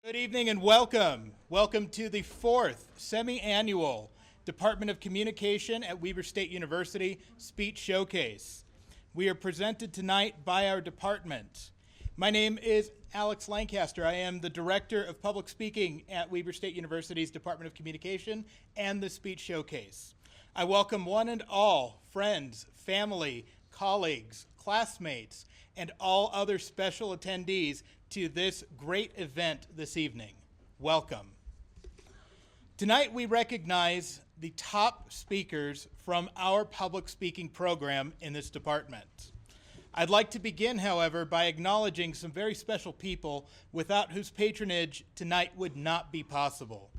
Good evening and welcome. Welcome to the fourth semi-annual Department of Communication at Weber State University Speech Showcase. We are presented tonight by our department. My name is Alex Lancaster. I am the Director of Public Speaking at Weber State University's Department of Communication and the Speech Showcase. I welcome one and all friends, family, colleagues, classmates, and all other special attendees to this great event this evening. Welcome. Tonight we recognize the top speakers from our public speaking program in this department. I'd like to begin, however, by acknowledging some very special people without whose patronage tonight would not be possible.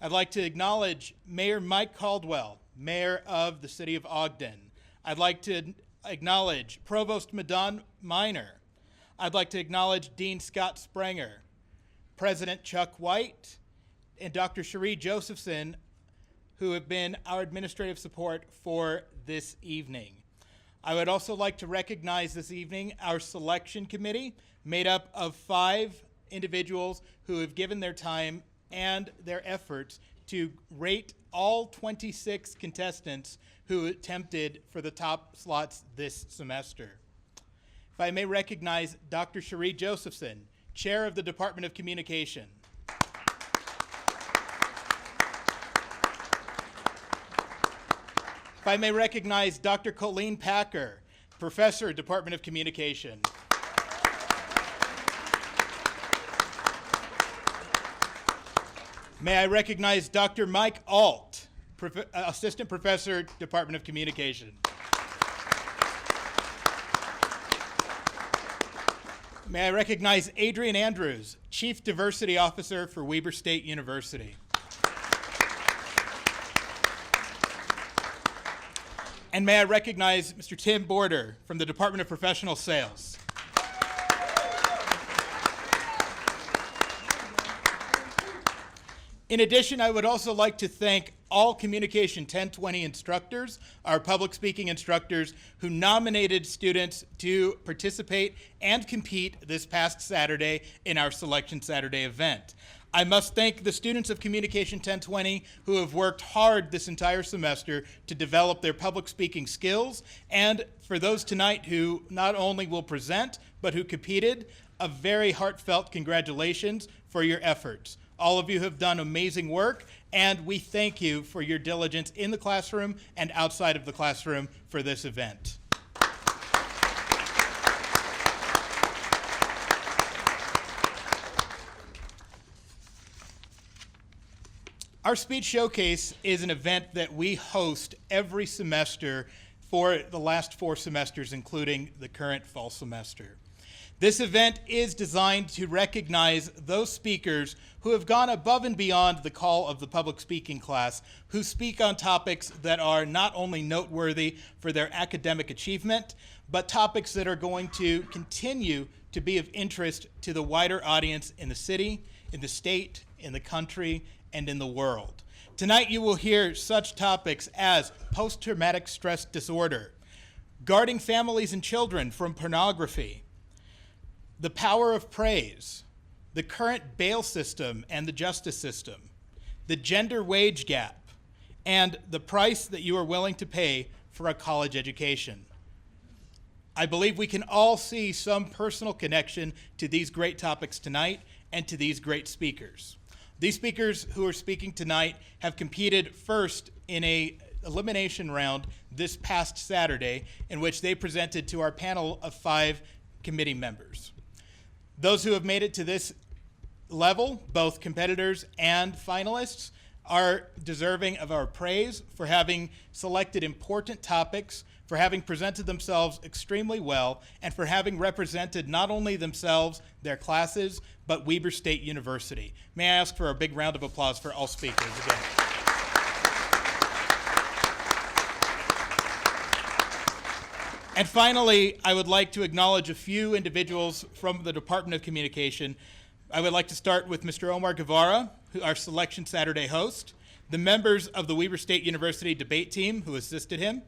I'd like to acknowledge Mayor Mike Caldwell, Mayor of the City of Ogden. I'd like to acknowledge Provost Madon Minor. I'd like to acknowledge Dean Scott Sprenger, President Chuck White, and Dr. Cherie Josephson, who have been our administrative support for this evening. I would also like to recognize this evening our selection committee, made up of 5 individuals who have given their time and their efforts to rate all 26 contestants who attempted for the top slots this semester. If I may recognize Dr. Cherie Josephson, Chair of the Department of Communication. If I may recognize Dr. Colleen Packer, Professor, Department of Communication. May I recognize Dr. Mike Alt, Assistant Professor, Department of Communication. May I recognize Adrian Andrews, Chief Diversity Officer for Weber State University. And may I recognize Mr. Tim Border from the Department of Professional Sales. In addition, I would also like to thank all Communication 1020 instructors, our public speaking instructors, who nominated students to participate and compete this past Saturday in our Selection Saturday event. I must thank the students of Communication 1020 who have worked hard this entire semester to develop their public speaking skills, and for those tonight who not only will present, but who competed, a very heartfelt congratulations for your efforts. All of you have done amazing work, and we thank you for your diligence in the classroom and outside of the classroom for this event. Our Speech Showcase is an event that we host every semester for the last 4 semesters, including the current fall semester. This event is designed to recognize those speakers who have gone above and beyond the call of the public speaking class, who speak on topics that are not only noteworthy for their academic achievement, but topics that are going to continue to be of interest to the wider audience in the city, in the state, in the country, and in the world. Tonight you will hear such topics as post-traumatic stress disorder, guarding families and children from pornography, the power of praise, the current bail system and the justice system, the gender wage gap, and the price that you are willing to pay for a college education. I believe we can all see some personal connection to these great topics tonight and to these great speakers. These speakers who are speaking tonight have competed first in an elimination round this past Saturday, in which they presented to our panel of 5 committee members. Those who have made it to this level, both competitors and finalists, are deserving of our praise for having selected important topics, for having presented themselves extremely well, and for having represented not only themselves, their classes, but Weber State University. May I ask for a big round of applause for all speakers again. And finally, I would like to acknowledge a few individuals from the Department of Communication. I would like to start with Mr. Omar Guevara, our Selection Saturday host, the members of the Weber State University debate team who assisted him,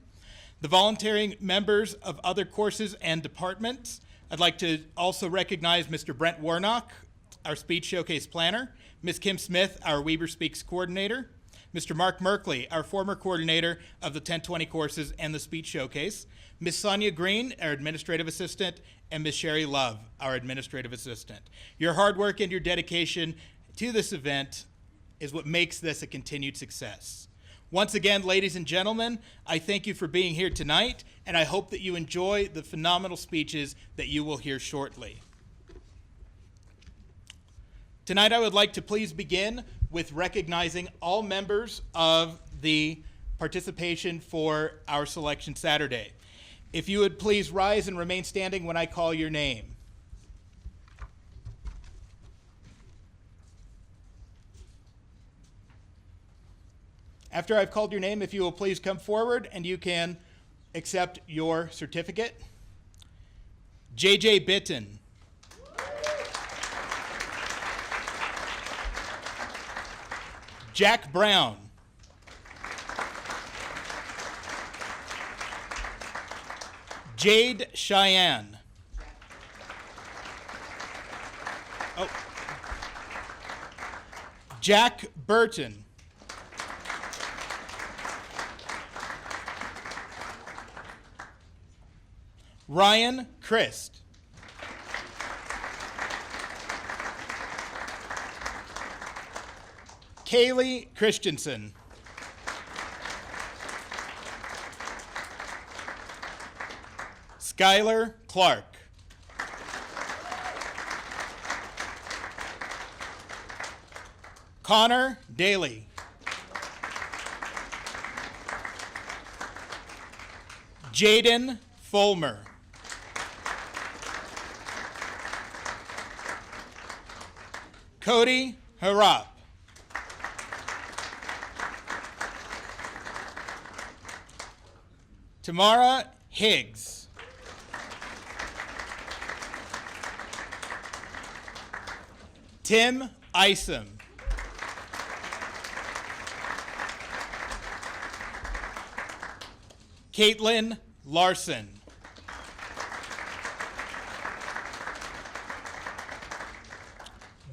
the volunteering members of other courses and departments. I'd like to also recognize Mr. Brent Warnock, our Speech Showcase planner, Ms. Kim Smith, our Weber Speaks coordinator, Mr. Mark Merkley, our former coordinator of the 1020 courses and the Speech Showcase, Ms. Sonia Green, our administrative assistant, and Ms. Sherry Love, our administrative assistant. Your hard work and your dedication to this event is what makes this a continued success. Once again, ladies and gentlemen, I thank you for being here tonight, and I hope that you enjoy the phenomenal speeches that you will hear shortly. Tonight, I would like to please begin with recognizing all members of the participation for our selection Saturday. If you would please rise and remain standing when I call your name. After I've called your name, if you will please come forward and you can accept your certificate. J.J. Bitton. Jack Brown. Jade Cheyenne. Oh. Jack Burton. Ryan Christ. Kaylee Christensen. Skylar Clark. Connor Daly. Jaden Fulmer. Cody Harap. Tamara Higgs. Tim Isom. Caitlin Larson.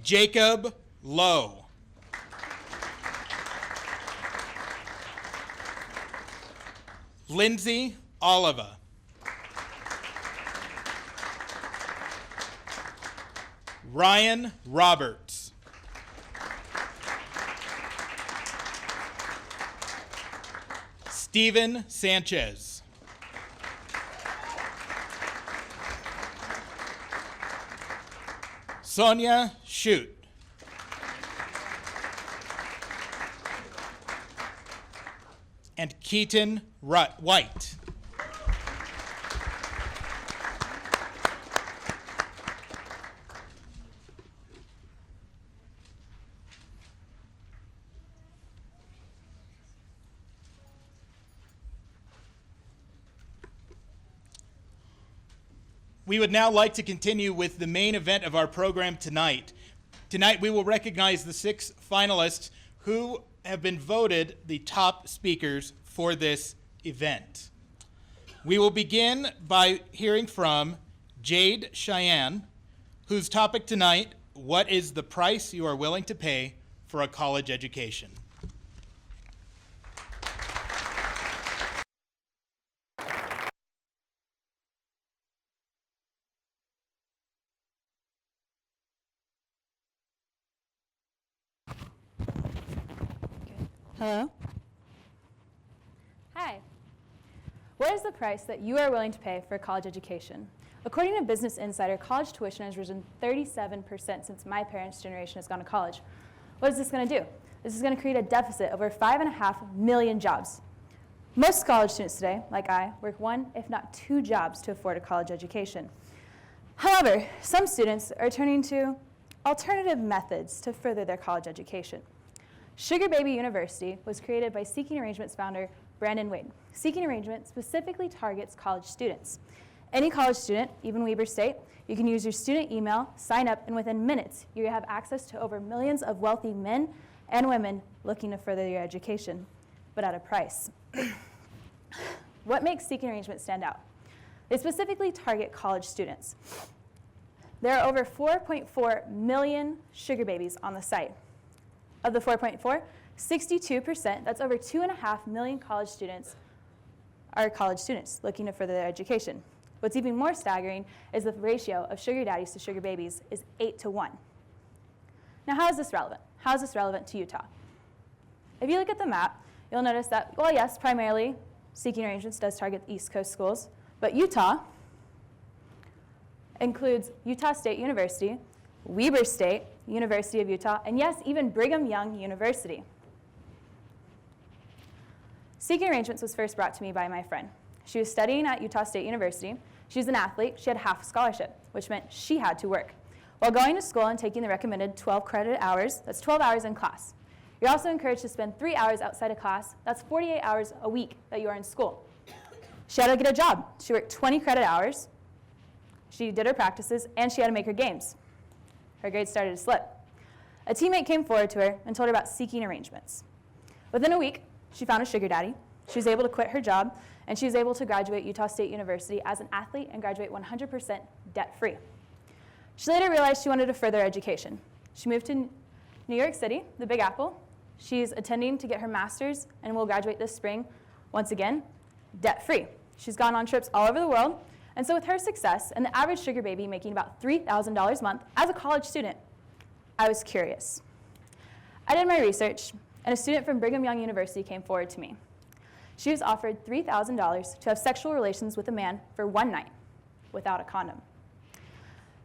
Jacob Lowe. Lindsay Oliva. Ryan Roberts. Stephen Sanchez. Sonia Shoot. And Keaton White. We would now like to continue with the main event of our program tonight. Tonight we will recognize the 6 finalists who have been voted the top speakers for this event. We will begin by hearing from Jade Cheyenne, whose topic tonight, what is the price you are willing to pay for a college education? Hello? Hi. What is the price that you are willing to pay for a college education? According to Business Insider, college tuition has risen 37% since my parents' generation has gone to college. What is this going to do? This is going to create a deficit of over 5.5 million jobs. Most college students today, like I, work 1, if not 2 jobs to afford a college education. However, some students are turning to alternative methods to further their college education. Sugarbaby University was created by Seeking Arrangements founder Brandon Wade. Seeking Arrangement specifically targets college students. Any college student, even Weber State, you can use your student email, sign up, and within minutes, you have access to over millions of wealthy men and women looking to further your education, but at a price. What makes Seeking Arrangement stand out? They specifically target college students. There are over 4.4 million sugar babies on the site. Of the 4.4, 62%, that's over 2.5 million college students, are college students looking to further their education. What's even more staggering is the ratio of sugar daddies to sugar babies is 8-to-1. Now, how is this relevant? How is this relevant to Utah? If you look at the map, you'll notice that, well, yes, primarily seeking arrangements does target East Coast schools, but Utah includes Utah State University, Weber State, University of Utah, and yes, even Brigham Young University. Seeking arrangements was first brought to me by my friend. She was studying at Utah State University. She was an athlete. She had half a scholarship, which meant she had to work. While going to school and taking the recommended 12 credit hours, that's 12 hours in class. You're also encouraged to spend 3 hours outside of class. That's 48 hours a week that you are in school. She had to get a job. She worked 20 credit hours. She did her practices, and she had to make her games. Her grades started to slip. A teammate came forward to her and told her about seeking arrangements. Within a week, she found a sugar daddy. She was able to quit her job, and she was able to graduate Utah State University as an athlete and graduate 100% debt-free. She later realized she wanted to further education. She moved to New York City, the Big Apple. She's attending to get her master's and will graduate this spring, once again, debt-free. She's gone on trips all over the world, and so with her success and the average sugar baby making about $3,000 a month as a college student, I was curious. I did my research, and a student from Brigham Young University came forward to me. She was offered $3,000 to have sexual relations with a man for one night without a condom.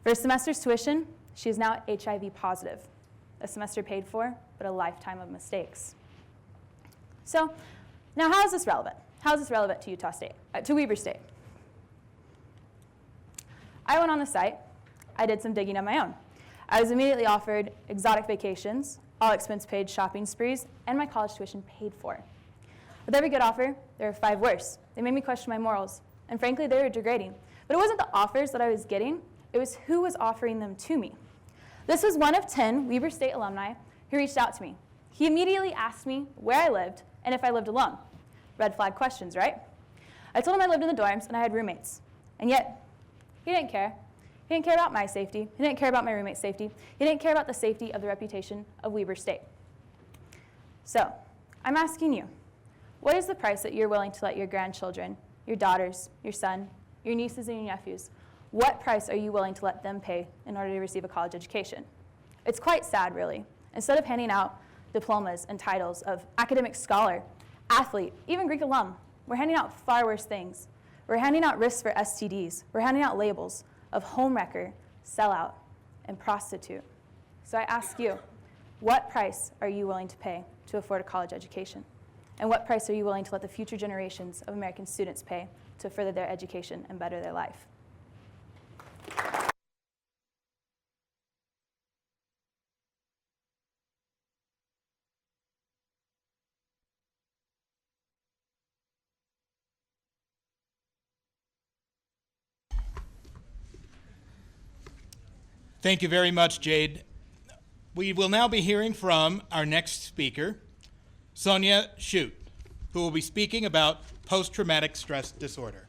For a semester's tuition, she is now HIV positive. A semester paid for, but a lifetime of mistakes. So, now how is this relevant? How is this relevant to Utah State, to Weber State? I went on the site. I did some digging on my own. I was immediately offered exotic vacations, all expense paid shopping sprees, and my college tuition paid for. With every good offer, there were 5 worse. They made me question my morals, and frankly, they were degrading. But it wasn't the offers that I was getting, it was who was offering them to me. This was one of 10 Weber State alumni who reached out to me. He immediately asked me where I lived and if I lived alone. Red flag questions, right? I told him I lived in the dorms and I had roommates. And yet, he didn't care. He didn't care about my safety. He didn't care about my roommate's safety. He didn't care about the safety of the reputation of Weber State. So, I'm asking you, what is the price that you're willing to let your grandchildren, your daughters, your son, your nieces and your nephews, what price are you willing to let them pay in order to receive a college education? It's quite sad, really. Instead of handing out diplomas and titles of academic scholar, athlete, even Greek alum, we're handing out far worse things. We're handing out risks for STDs. We're handing out labels of homewrecker, sellout, and prostitute. So I ask you, what price are you willing to pay to afford a college education? And what price are you willing to let the future generations of American students pay to further their education and better their life? Thank you very much, Jade. We will now be hearing from our next speaker, Sonia Shoot, who will be speaking about post-traumatic stress disorder.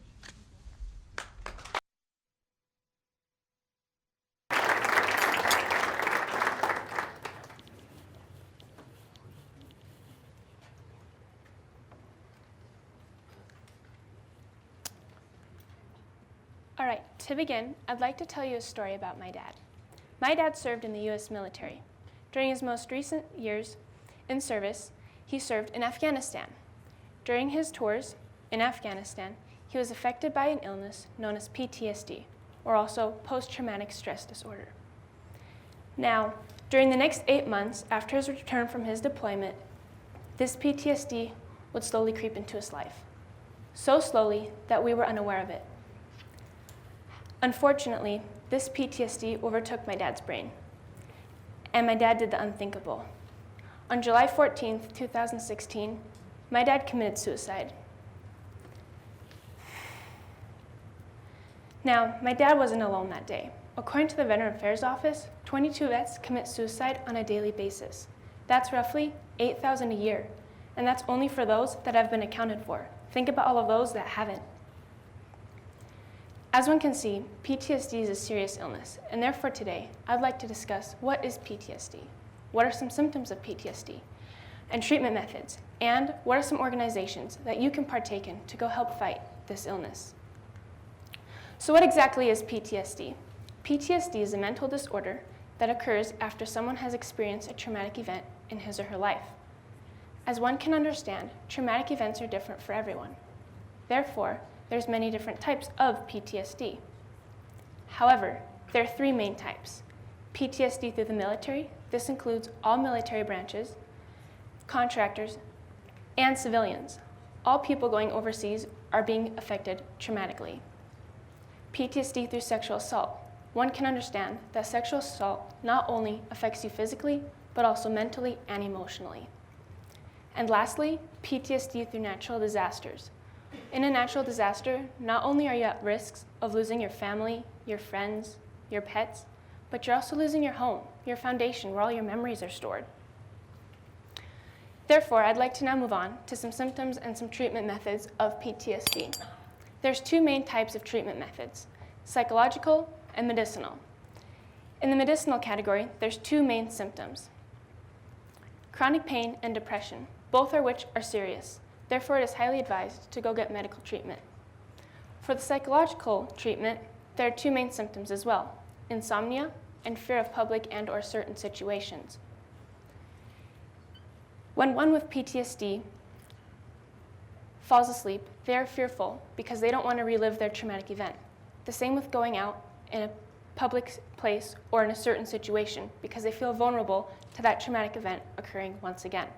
All right, to begin, I'd like to tell you a story about my dad. My dad served in the U.S. military. During his most recent years in service, he served in Afghanistan. During his tours in Afghanistan, he was affected by an illness known as PTSD, or also post-traumatic stress disorder. Now, during the next 8 months after his return from his deployment, this PTSD would slowly creep into his life, so slowly that we were unaware of it. Unfortunately, this PTSD overtook my dad's brain, and my dad did the unthinkable. On July 14th, 2016, my dad committed suicide. Now, my dad wasn't alone that day. According to the Veteran Affairs Office, 22 vets commit suicide on a daily basis. That's roughly 8,000 a year, and that's only for those that have been accounted for. Think about all of those that haven't. As one can see, PTSD is a serious illness, and therefore today, I'd like to discuss what is PTSD, what are some symptoms of PTSD, and treatment methods, and what are some organizations that you can partake in to go help fight this illness. So what exactly is PTSD? PTSD is a mental disorder that occurs after someone has experienced a traumatic event in his or her life. As one can understand, traumatic events are different for everyone. Therefore, there's many different types of PTSD. However, there are three main types. PTSD through the military, this includes all military branches, contractors, and civilians. All people going overseas are being affected traumatically. PTSD through sexual assault. One can understand that sexual assault not only affects you physically, but also mentally and emotionally. And lastly, PTSD through natural disasters. In a natural disaster, not only are you at risk of losing your family, your friends, your pets, but you're also losing your home, your foundation, where all your memories are stored. Therefore, I'd like to now move on to some symptoms and some treatment methods of PTSD. There's two main types of treatment methods, psychological and medicinal. In the medicinal category, there's two main symptoms, chronic pain and depression, both of which are serious. Therefore, it is highly advised to go get medical treatment. For the psychological treatment, there are two main symptoms as well, insomnia and fear of public and/or certain situations. When one with PTSD falls asleep, they are fearful because they don't want to relive their traumatic event. The same with going out in a public place or in a certain situation because they feel vulnerable to that traumatic event occurring once again.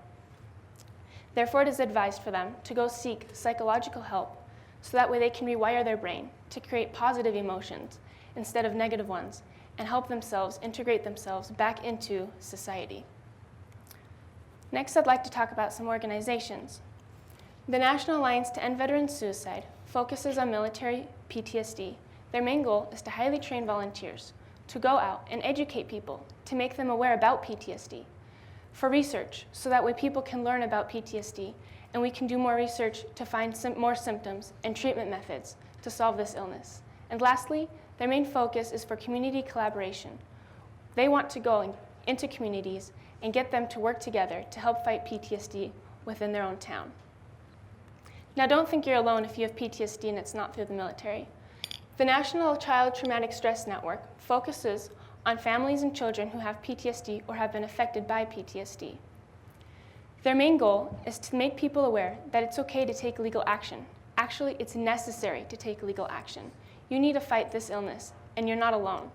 Therefore, it is advised for them to go seek psychological help so that way they can rewire their brain to create positive emotions instead of negative ones and help themselves integrate themselves back into society. Next, I'd like to talk about some organizations. The National Alliance to End Veteran Suicide focuses on military PTSD. Their main goal is to highly train volunteers to go out and educate people to make them aware about PTSD, for research, so that way people can learn about PTSD and we can do more research to find more symptoms and treatment methods to solve this illness. And lastly, their main focus is for community collaboration. They want to go into communities and get them to work together to help fight PTSD within their own town. Now, don't think you're alone if you have PTSD and it's not through the military. The National Child Traumatic Stress Network focuses on families and children who have PTSD or have been affected by PTSD. Their main goal is to make people aware that it's okay to take legal action. Actually, it's necessary to take legal action. You need to fight this illness, and you're not alone.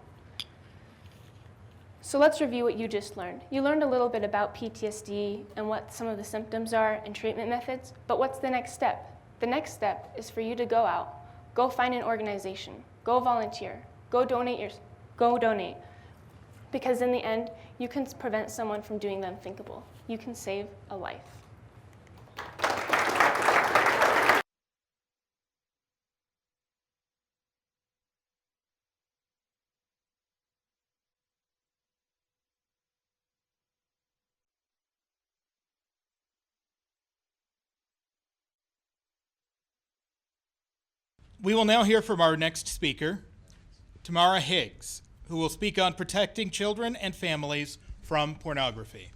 So let's review what you just learned. You learned a little bit about PTSD and what some of the symptoms are and treatment methods, but what's the next step? The next step is for you to go out, go find an organization, go volunteer, go donate. Because in the end, you can prevent someone from doing the unthinkable. You can save a life. We will now hear from our next speaker, Tamara Higgs, who will speak on protecting children and families from pornography.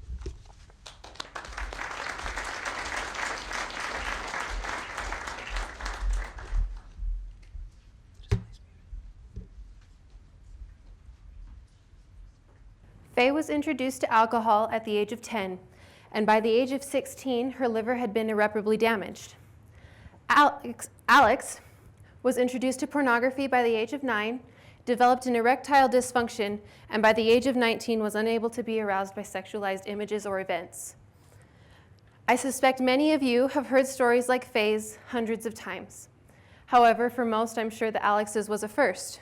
Faye was introduced to alcohol at the age of 10, and by the age of 16, her liver had been irreparably damaged. Alex was introduced to pornography by the age of 9, developed an erectile dysfunction, and by the age of 19 was unable to be aroused by sexualized images or events. I suspect many of you have heard stories like Faye's hundreds of times. However, for most, I'm sure that Alex's was a first.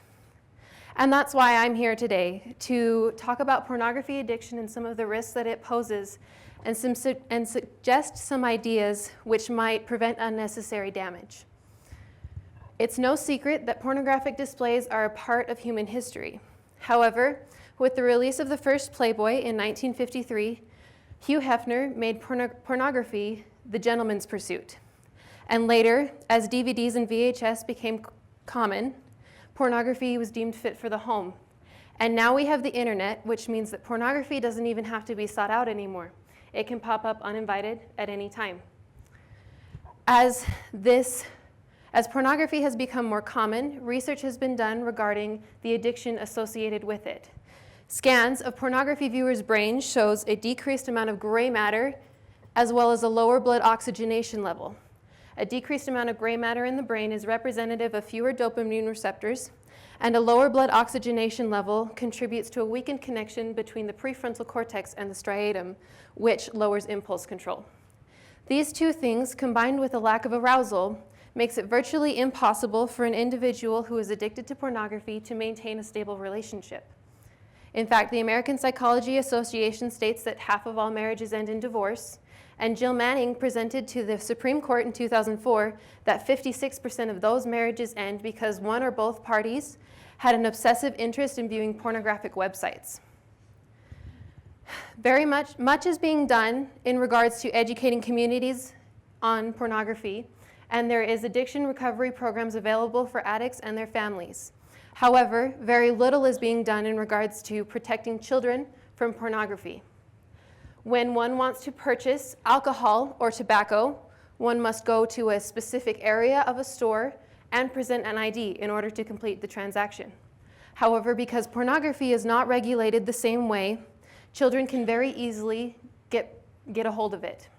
And that's why I'm here today, to talk about pornography addiction and some of the risks that it poses, and suggest some ideas which might prevent unnecessary damage. It's no secret that pornographic displays are a part of human history. However, with the release of the first Playboy in 1953, Hugh Hefner made pornography the gentleman's pursuit. And later, as DVDs and VHS became common, pornography was deemed fit for the home. And now we have the internet, which means that pornography doesn't even have to be sought out anymore. It can pop up uninvited at any time. As pornography has become more common, research has been done regarding the addiction associated with it. Scans of pornography viewers' brains shows a decreased amount of gray matter as well as a lower blood oxygenation level. A decreased amount of gray matter in the brain is representative of fewer dopamine receptors, and a lower blood oxygenation level contributes to a weakened connection between the prefrontal cortex and the striatum, which lowers impulse control. These two things, combined with a lack of arousal, makes it virtually impossible for an individual who is addicted to pornography to maintain a stable relationship. In fact, the American Psychology Association states that half of all marriages end in divorce, and Jill Manning presented to the Supreme Court in 2004 that 56% of those marriages end because one or both parties had an obsessive interest in viewing pornographic websites. Very much is being done in regards to educating communities on pornography, and there is addiction recovery programs available for addicts and their families. However, very little is being done in regards to protecting children from pornography. When one wants to purchase alcohol or tobacco, one must go to a specific area of a store and present an ID in order to complete the transaction. However, because pornography is not regulated the same way, children can very easily get a hold of it.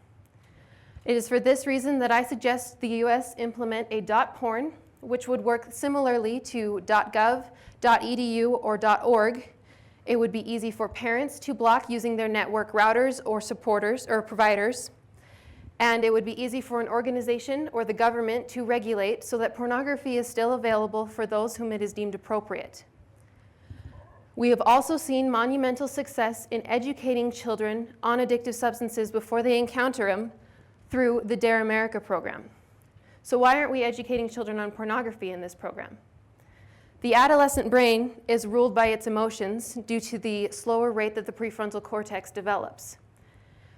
It is for this reason that I suggest the US implement a .porn, which would work similarly to .gov, .edu, or .org. It would be easy for parents to block using their network routers or supporters or providers. And it would be easy for an organization or the government to regulate so that pornography is still available for those whom it is deemed appropriate. We have also seen monumental success in educating children on addictive substances before they encounter them through the Dare America program. So why aren't we educating children on pornography in this program? The adolescent brain is ruled by its emotions due to the slower rate that the prefrontal cortex develops.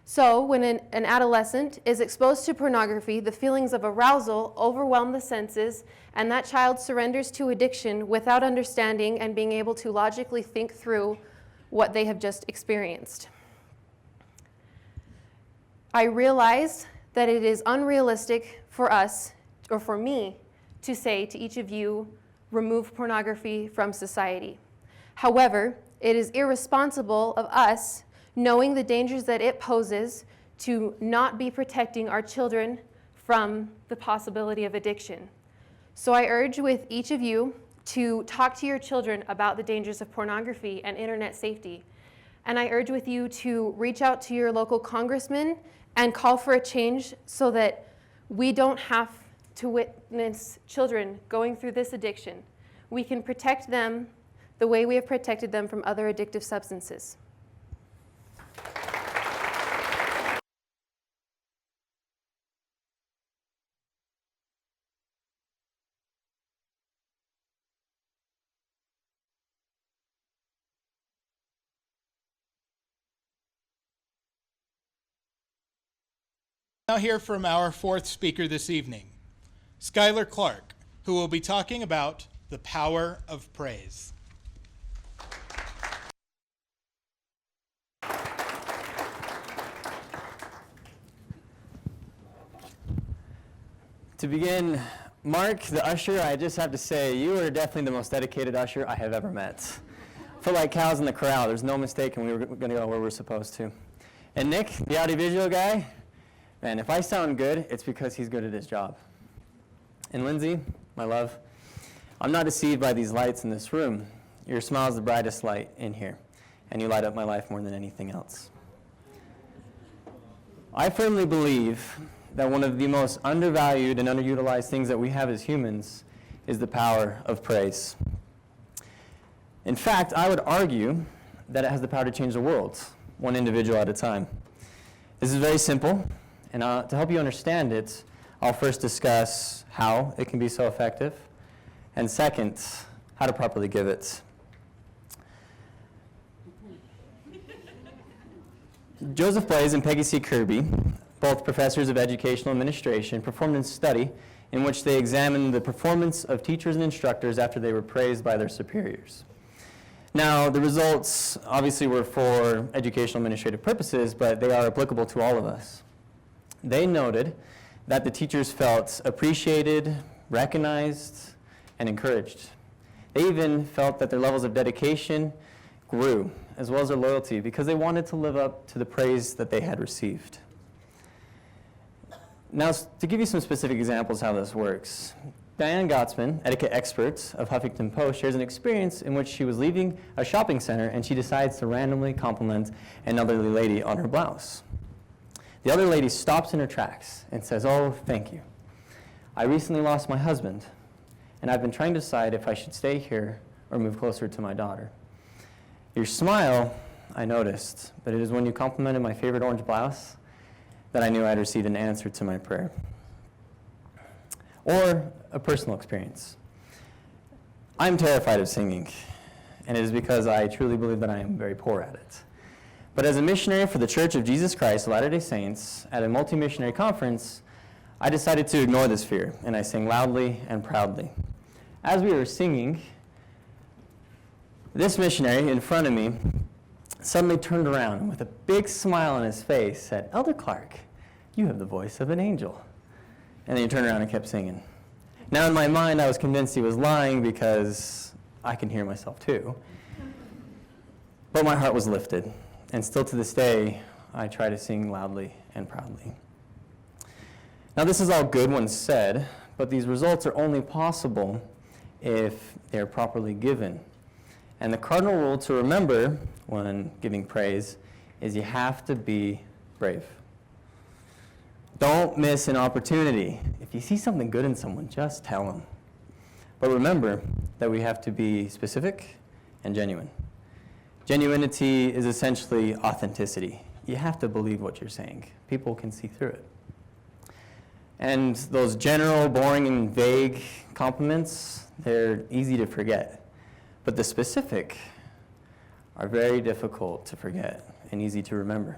So when an adolescent is exposed to pornography, the feelings of arousal overwhelm the senses, and that child surrenders to addiction without understanding and being able to logically think through what they have just experienced. I realize that it is unrealistic for us, or for me, to say to each of you, remove pornography from society. However, it is irresponsible of us, knowing the dangers that it poses, to not be protecting our children from the possibility of addiction. So I urge with each of you to talk to your children about the dangers of pornography and internet safety. And I urge with you to reach out to your local congressman and call for a change so that we don't have to witness children going through this addiction. We can protect them the way we have protected them from other addictive substances. Now hear from our fourth speaker this evening, Skylar Clark, who will be talking about the power of praise. To begin, Mark, the usher, I just have to say, you are definitely the most dedicated usher I have ever met. Feel like cows in the corral. There's no mistaking we were going to go where we're supposed to. And Nick, the audiovisual guy, man, if I sound good, it's because he's good at his job. And Lindsay, my love, I'm not deceived by these lights in this room. Your smile is the brightest light in here, and you light up my life more than anything else. I firmly believe that one of the most undervalued and underutilized things that we have as humans is the power of praise. In fact, I would argue that it has the power to change the world, one individual at a time. This is very simple. And to help you understand it, I'll first discuss how it can be so effective, and second, how to properly give it. Joseph Blaze and Peggy C. Kirby, both professors of educational administration, performed a study in which they examined the performance of teachers and instructors after they were praised by their superiors. Now, the results obviously were for educational administrative purposes, but they are applicable to all of us. They noted that the teachers felt appreciated, recognized, and encouraged. They even felt that their levels of dedication grew, as well as their loyalty, because they wanted to live up to the praise that they had received. Now, to give you some specific examples how this works, Diane Gottsman, etiquette expert of Huffington Post, shares an experience in which she was leaving a shopping center and she decides to randomly compliment an elderly lady on her blouse. The other lady stops in her tracks and says, "Oh, thank you. I recently lost my husband, and I've been trying to decide if I should stay here or move closer to my daughter. Your smile, I noticed, but it is when you complimented my favorite orange blouse that I knew I'd received an answer to my prayer." Or a personal experience. I'm terrified of singing, and it is because I truly believe that I am very poor at it. But as a missionary for the Church of Jesus Christ of Latter-day Saints at a multi-missionary conference, I decided to ignore this fear, and I sang loudly and proudly. As we were singing, this missionary in front of me suddenly turned around and with a big smile on his face said, "Elder Clark, you have the voice of an angel." And then he turned around and kept singing. Now in my mind, I was convinced he was lying because I can hear myself too. But my heart was lifted, and still to this day, I try to sing loudly and proudly. Now this is all good when said, but these results are only possible if they're properly given. And the cardinal rule to remember when giving praise is you have to be brave. Don't miss an opportunity. If you see something good in someone, just tell them. But remember that we have to be specific and genuine. Genuinity is essentially authenticity. You have to believe what you're saying. People can see through it. And those general, boring, and vague compliments, they're easy to forget. But the specific are very difficult to forget and easy to remember.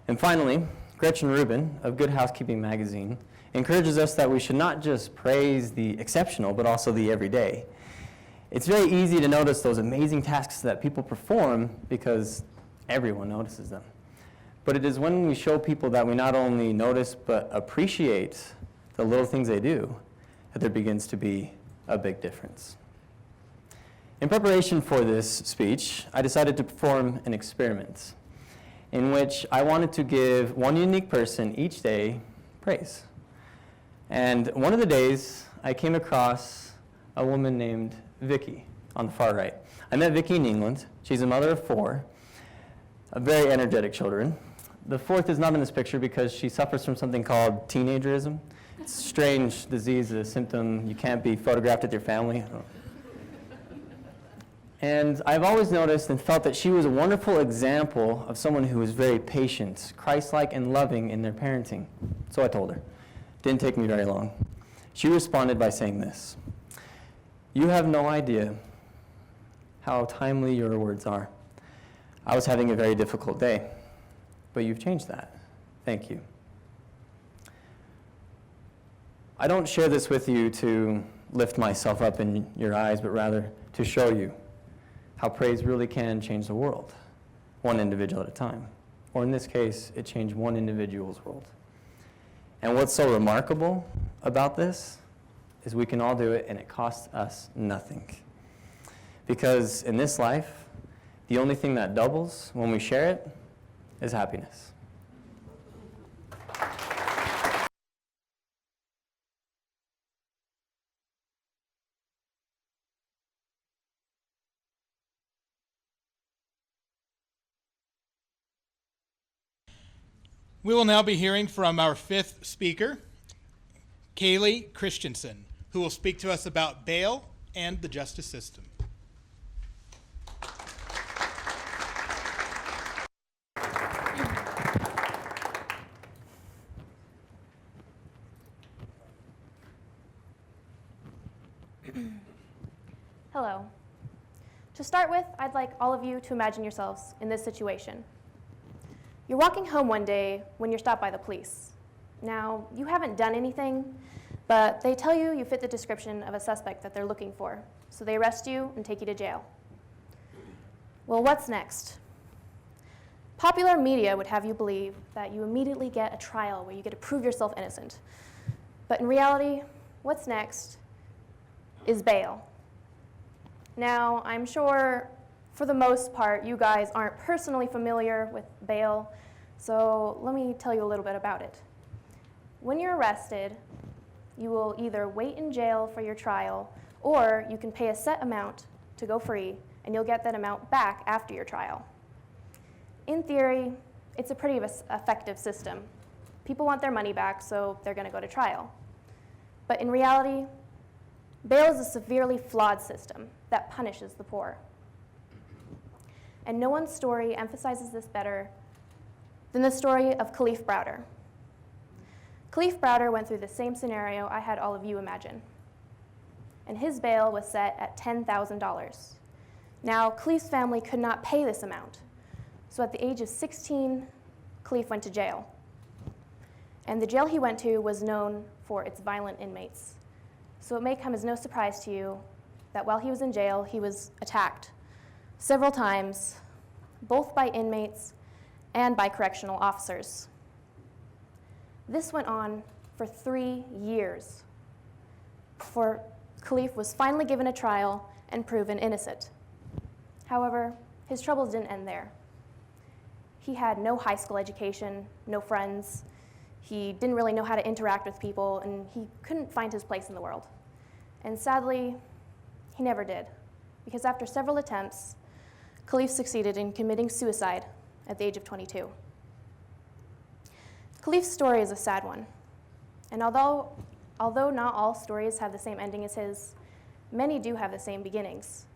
And finally, Gretchen Rubin of Good Housekeeping magazine encourages us that we should not just praise the exceptional, but also the everyday. It's very easy to notice those amazing tasks that people perform because everyone notices them. But it is when we show people that we not only notice but appreciate the little things they do that there begins to be a big difference. In preparation for this speech, I decided to perform an experiment in which I wanted to give one unique person each day praise. And one of the days, I came across a woman named Vicky on the far right. I met Vicky in England. She's a mother of 4, very energetic children. The 4th is not in this picture because she suffers from something called teenagerism. It's a strange disease, a symptom. You can't be photographed with your family. And I've always noticed and felt that she was a wonderful example of someone who was very patient, Christ-like, and loving in their parenting. So I told her. Didn't take me very long. She responded by saying this: "You have no idea how timely your words are. I was having a very difficult day, but you've changed that. Thank you." I don't share this with you to lift myself up in your eyes, but rather to show you how praise really can change the world, one individual at a time. Or in this case, it changed one individual's world. And what's so remarkable about this is we can all do it and it costs us nothing. Because in this life, the only thing that doubles when we share it is happiness. We will now be hearing from our 5th speaker, Kaylee Christensen, who will speak to us about bail and the justice system. Hello. To start with, I'd like all of you to imagine yourselves in this situation. You're walking home one day when you're stopped by the police. Now, you haven't done anything, But they tell you you fit the description of a suspect that they're looking for, so they arrest you and take you to jail. Well, what's next? Popular media would have you believe that you immediately get a trial where you get to prove yourself innocent. But in reality, what's next is bail. Now, I'm sure for the most part you guys aren't personally familiar with bail, so let me tell you a little bit about it. When you're arrested, you will either wait in jail for your trial, or you can pay a set amount to go free, and you'll get that amount back after your trial. In theory, it's a pretty effective system. People want their money back, so they're going to go to trial. But in reality, bail is a severely flawed system that punishes the poor. And no one's story emphasizes this better than the story of Khalif Browder. Khalif Browder went through the same scenario I had all of you imagine. And his bail was set at $10,000. Now, Khalif's family could not pay this amount. So at the age of 16, Khalif went to jail. And the jail he went to was known for its violent inmates. So it may come as no surprise to you that while he was in jail, he was attacked several times, both by inmates and by correctional officers. This went on for 3 years before Khalif was finally given a trial and proven innocent. However, his troubles didn't end there. He had no high school education, no friends. He didn't really know how to interact with people, and he couldn't find his place in the world. And sadly, he never did, because after several attempts, Khalif succeeded in committing suicide at the age of 22. Khalif's story is a sad one, and although not all stories have the same ending as his, many do have the same beginnings.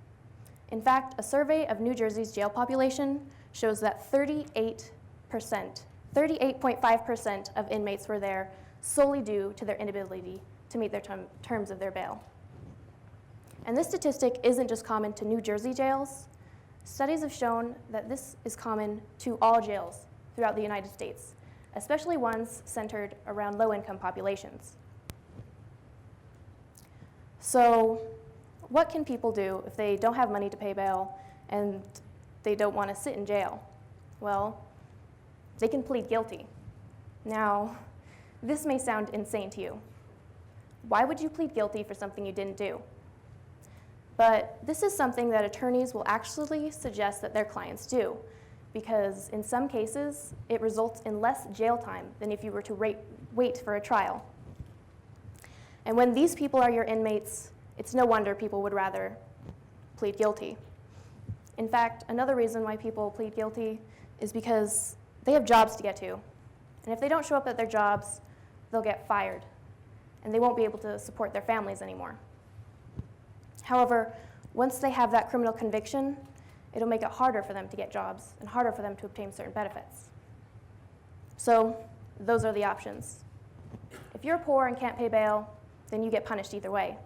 In fact, a survey of New Jersey's jail population shows that 38.5% of inmates were there solely due to their inability to meet their terms of their bail. And this statistic isn't just common to New Jersey jails. Studies have shown that this is common to all jails throughout the United States, especially ones centered around low-income populations. So, what can people do if they don't have money to pay bail and they don't want to sit in jail? Well, they can plead guilty. Now, this may sound insane to you. Why would you plead guilty for something you didn't do? But this is something that attorneys will actually suggest that their clients do, because in some cases, it results in less jail time than if you were to wait for a trial. And when these people are your inmates, it's no wonder people would rather plead guilty. In fact, another reason why people plead guilty is because they have jobs to get to. And if they don't show up at their jobs, they'll get fired, and they won't be able to support their families anymore. However, once they have that criminal conviction, it'll make it harder for them to get jobs and harder for them to obtain certain benefits. So those are the options. If you're poor and can't pay bail, then you get punished either way.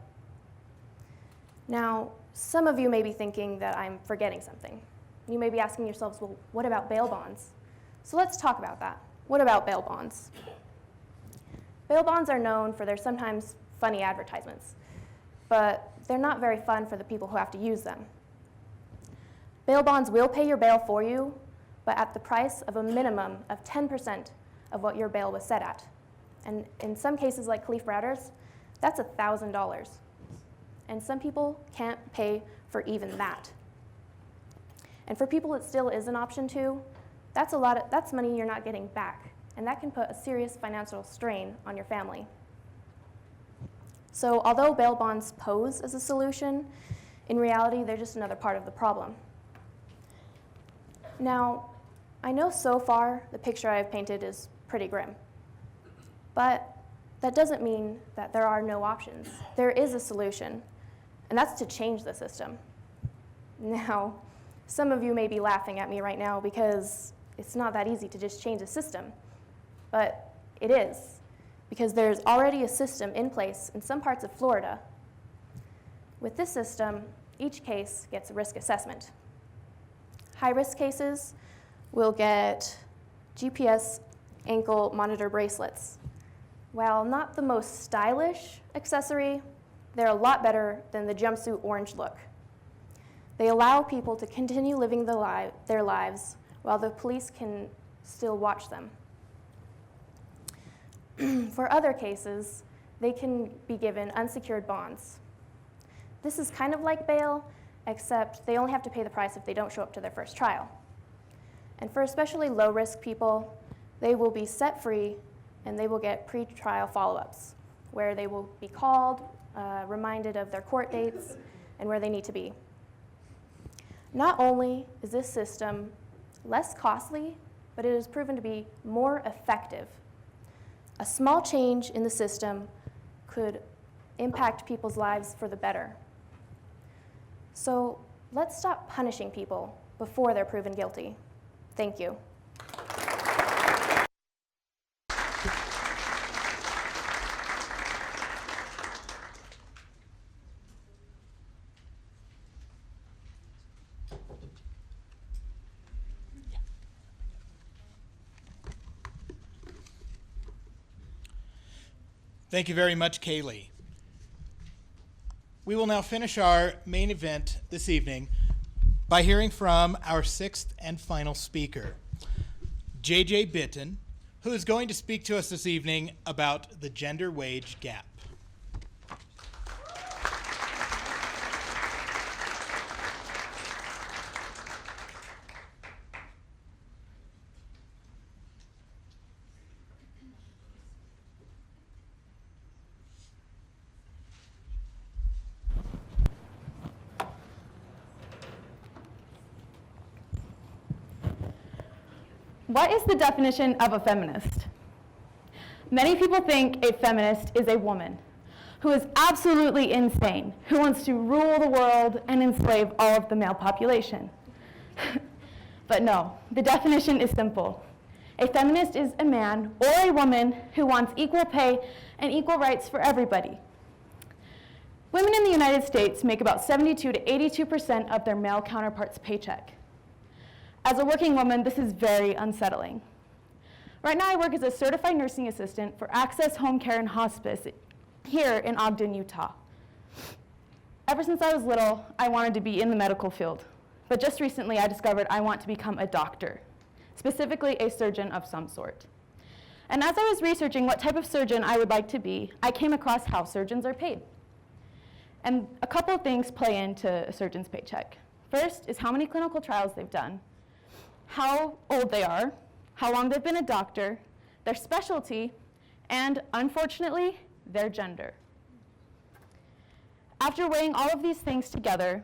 Now, some of you may be thinking that I'm forgetting something. You may be asking yourselves, well, what about bail bonds? So let's talk about that. What about bail bonds? Bail bonds are known for their sometimes funny advertisements, but they're not very fun for the people who have to use them. Bail bonds will pay your bail for you, but at the price of a minimum of 10% of what your bail was set at. And in some cases, like Khalif Browder's, that's $1,000. And some people can't pay for even that. And for people it still is an option to, that's money you're not getting back, and that can put a serious financial strain on your family. So although bail bonds pose as a solution, in reality, they're just another part of the problem. Now, I know so far the picture I've painted is pretty grim, but that doesn't mean that there are no options. There is a solution, and that's to change the system. Now, some of you may be laughing at me right now because it's not that easy to just change a system, but it is, because there's already a system in place in some parts of Florida. With this system, each case gets a risk assessment. High-risk cases will get GPS ankle monitor bracelets. while not the most stylish accessory, they're a lot better than the jumpsuit orange look. They allow people to continue living their lives while the police can still watch them. For other cases, they can be given unsecured bonds. This is kind of like bail, except they only have to pay the price if they don't show up to their first trial. And for especially low-risk people, they will be set free and they will get pre-trial follow-ups, where they will be called, reminded of their court dates, and where they need to be. Not only is this system less costly, but it has proven to be more effective. A small change in the system could impact people's lives for the better. So let's stop punishing people before they're proven guilty. Thank you. Thank you very much, Kaylee. We will now finish our main event this evening by hearing from our sixth and final speaker, J.J. Bitton, who is going to speak to us this evening about the gender wage gap. What is the definition of a feminist? Many people think a feminist is a woman who is absolutely insane, who wants to rule the world and enslave all of the male population. But no, the definition is simple. A feminist is a man or a woman who wants equal pay and equal rights for everybody. Women in the United States make about 72 to 82% of their male counterparts' paycheck. As a working woman, this is very unsettling. Right now, I work as a certified nursing assistant for Access Home Care and Hospice here in Ogden, Utah. Ever since I was little, I wanted to be in the medical field. But just recently, I discovered I want to become a doctor, specifically a surgeon of some sort. And as I was researching what type of surgeon I would like to be, I came across how surgeons are paid. And a couple of things play into a surgeon's paycheck. First is how many clinical trials they've done, how old they are, how long they've been a doctor, their specialty, and unfortunately, their gender. After weighing all of these things together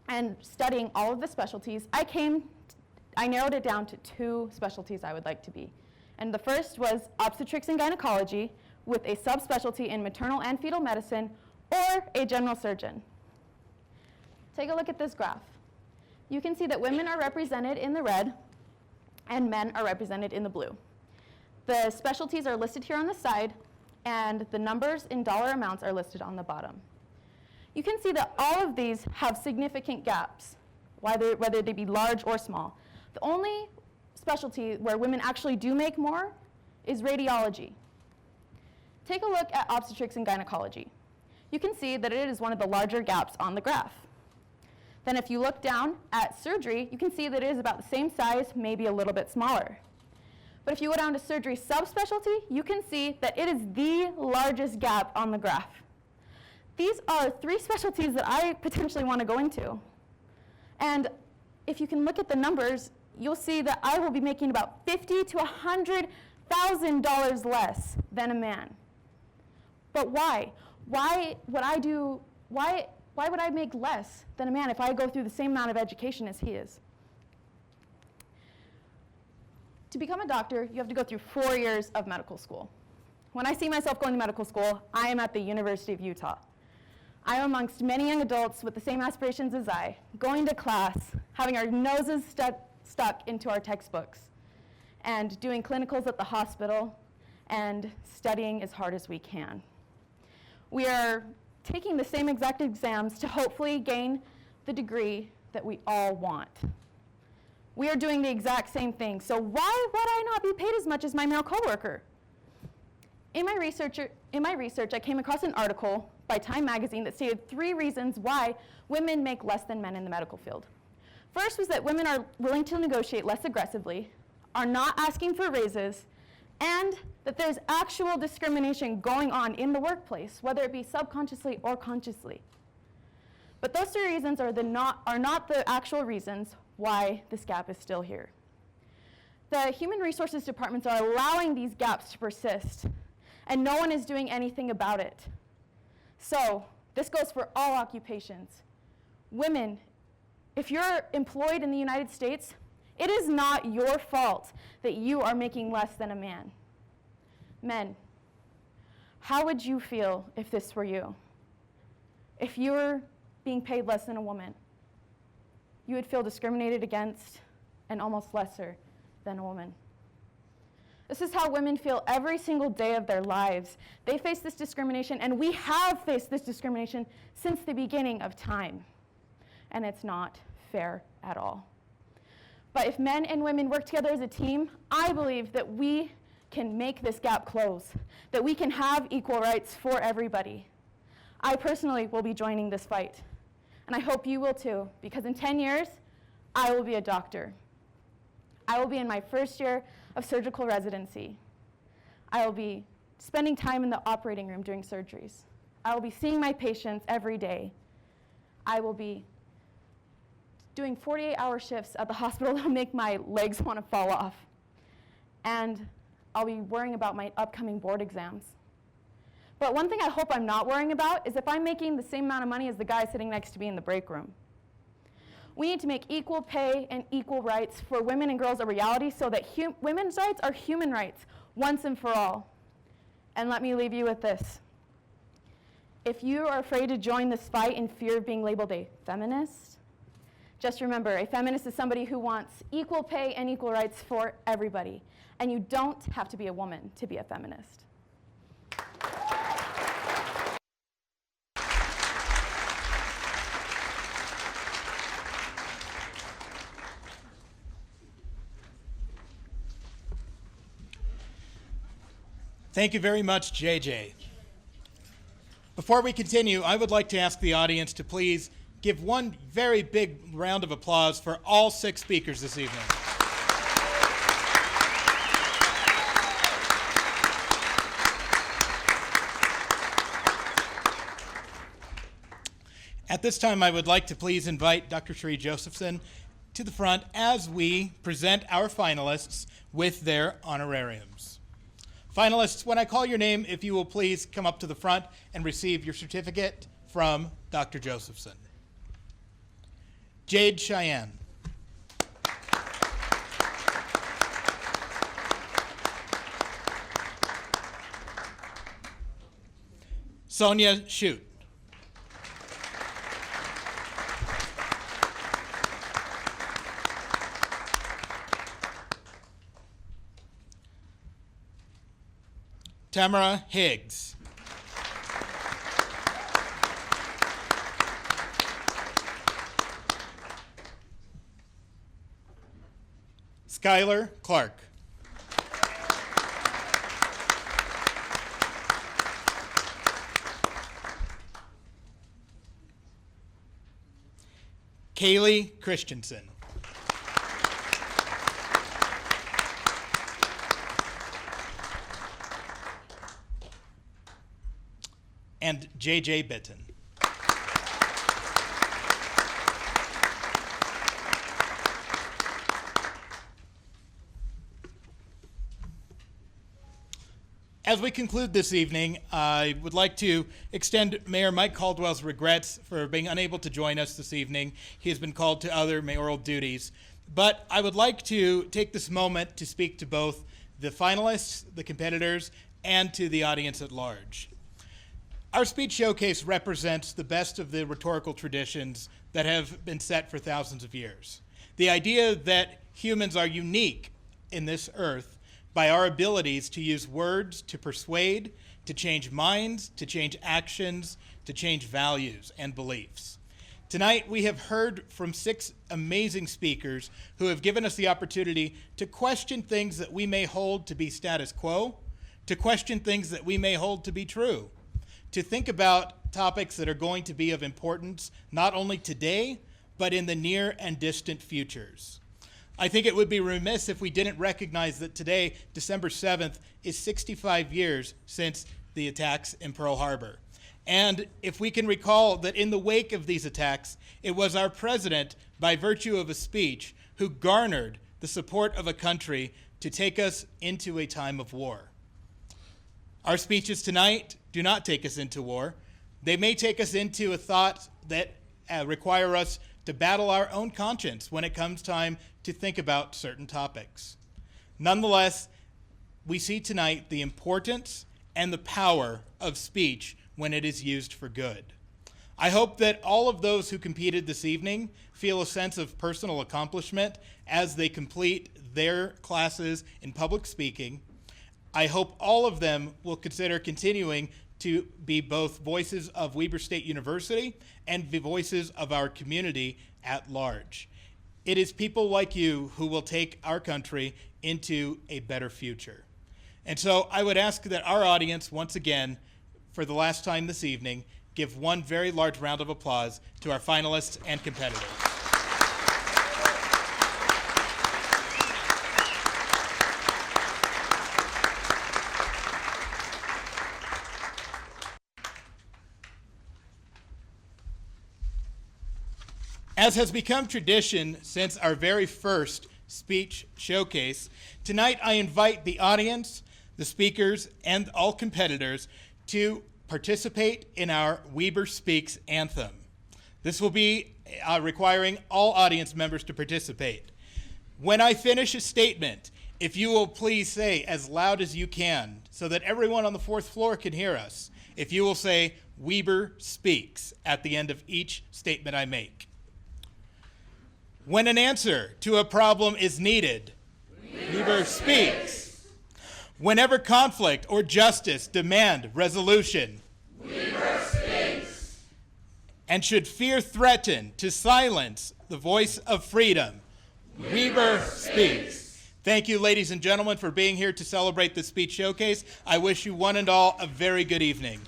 and studying all of the specialties, I narrowed it down to 2 specialties I would like to be. And the first was Obstetrics and Gynecology with a subspecialty in maternal and fetal medicine, or a general surgeon. Take a look at this graph. You can see that women are represented in the red and men are represented in the blue. The specialties are listed here on the side, and the numbers in dollar amounts are listed on the bottom. You can see that all of these have significant gaps, whether they be large or small. The only specialty where women actually do make more is radiology. Take a look at Obstetrics and Gynecology. You can see that it is one of the larger gaps on the graph. Then if you look down at surgery, you can see that it is about the same size, maybe a little bit smaller. But if you go down to surgery subspecialty, you can see that it is the largest gap on the graph. These are 3 specialties that I potentially want to go into. And if you can look at the numbers, you'll see that I will be making about $50,000 to $100,000 less than a man. But why? Why would I make less than a man if I go through the same amount of education as he is? To become a doctor, you have to go through 4 years of medical school. When I see myself going to medical school, I am at the University of Utah. I am amongst many young adults with the same aspirations as I, going to class, having our noses stuck into our textbooks, and doing clinicals at the hospital, and studying as hard as we can. We are taking the same exact exams to hopefully gain the degree that we all want. We are doing the exact same thing, so why would I not be paid as much as my male coworker? In my research, I came across an article by Time magazine that stated 3 reasons why women make less than men in the medical field. First was that women are willing to negotiate less aggressively, are not asking for raises, and that there's actual discrimination going on in the workplace, whether it be subconsciously or consciously. But those 3 reasons are not the actual reasons why this gap is still here. The human resources departments are allowing these gaps to persist, and no one is doing anything about it. So this goes for all occupations. Women, if you're employed in the United States, it is not your fault that you are making less than a man. Men, how would you feel if this were you? If you were being paid less than a woman, you would feel discriminated against and almost lesser than a woman. This is how women feel every single day of their lives. They face this discrimination, and we have faced this discrimination since the beginning of time. And it's not fair at all. But if men and women work together as a team, I believe that we can make this gap close, that we can have equal rights for everybody. I personally will be joining this fight, and I hope you will too, because in 10 years, I will be a doctor. I will be in my first year of surgical residency. I will be spending time in the operating room doing surgeries. I will be seeing my patients every day. I will be doing 48-hour shifts at the hospital that'll make my legs want to fall off. And I'll be worrying about my upcoming board exams. But one thing I hope I'm not worrying about is if I'm making the same amount of money as the guy sitting next to me in the break room. We need to make equal pay and equal rights for women and girls a reality so that women's rights are human rights once and for all. And let me leave you with this. If you are afraid to join this fight in fear of being labeled a feminist, just remember, a feminist is somebody who wants equal pay and equal rights for everybody. And you don't have to be a woman to be a feminist. Thank you very much, JJ. Before we continue, I would like to ask the audience to please give one very big round of applause for all 6 speakers this evening. At this time, I would like to please invite Dr. Sheree Josephson to the front as we present our finalists with their honorariums. Finalists, when I call your name, if you will please come up to the front and receive your certificate from Dr. Josephson. Jade Cheyenne. Sonia Shoot. Tamara Higgs. Skylar Clark. Kaylee Christensen. And J.J. Bitton. As we conclude this evening, I would like to extend Mayor Mike Caldwell's regrets for being unable to join us this evening. He has been called to other mayoral duties. But I would like to take this moment to speak to both the finalists, the competitors, and to the audience at large. Our speech showcase represents the best of the rhetorical traditions that have been set for thousands of years. The idea that humans are unique in this earth by our abilities to use words to persuade, to change minds, to change actions, to change values and beliefs. Tonight, we have heard from 6 amazing speakers who have given us the opportunity to question things that we may hold to be status quo, to question things that we may hold to be true, to think about topics that are going to be of importance not only today, but in the near and distant futures. I think it would be remiss if we didn't recognize that today, December 7th, is 65 years since the attacks in Pearl Harbor. And if we can recall that in the wake of these attacks, it was our president, by virtue of a speech, who garnered the support of a country to take us into a time of war. Our speeches tonight do not take us into war. They may take us into a thought that require us to battle our own conscience when it comes time to think about certain topics. Nonetheless, we see tonight the importance and the power of speech when it is used for good. I hope that all of those who competed this evening feel a sense of personal accomplishment as they complete their classes in public speaking. I hope all of them will consider continuing to be both voices of Weber State University and the voices of our community at large. It is people like you who will take our country into a better future. And so I would ask that our audience, once again, for the last time this evening, give one very large round of applause to our finalists and competitors. As has become tradition since our very first speech showcase, tonight I invite the audience, the speakers, and all competitors to participate in our Weber Speaks anthem. This will be requiring all audience members to participate. When I finish a statement, if you will please say as loud as you can so that everyone on the fourth floor can hear us, if you will say Weber Speaks at the end of each statement I make. When an answer to a problem is needed, Weber speaks. Whenever conflict or justice demand resolution, Weber speaks. And should fear threaten to silence the voice of freedom, Weber speaks. Thank you, ladies and gentlemen, for being here to celebrate the speech showcase. I wish you one and all a very good evening.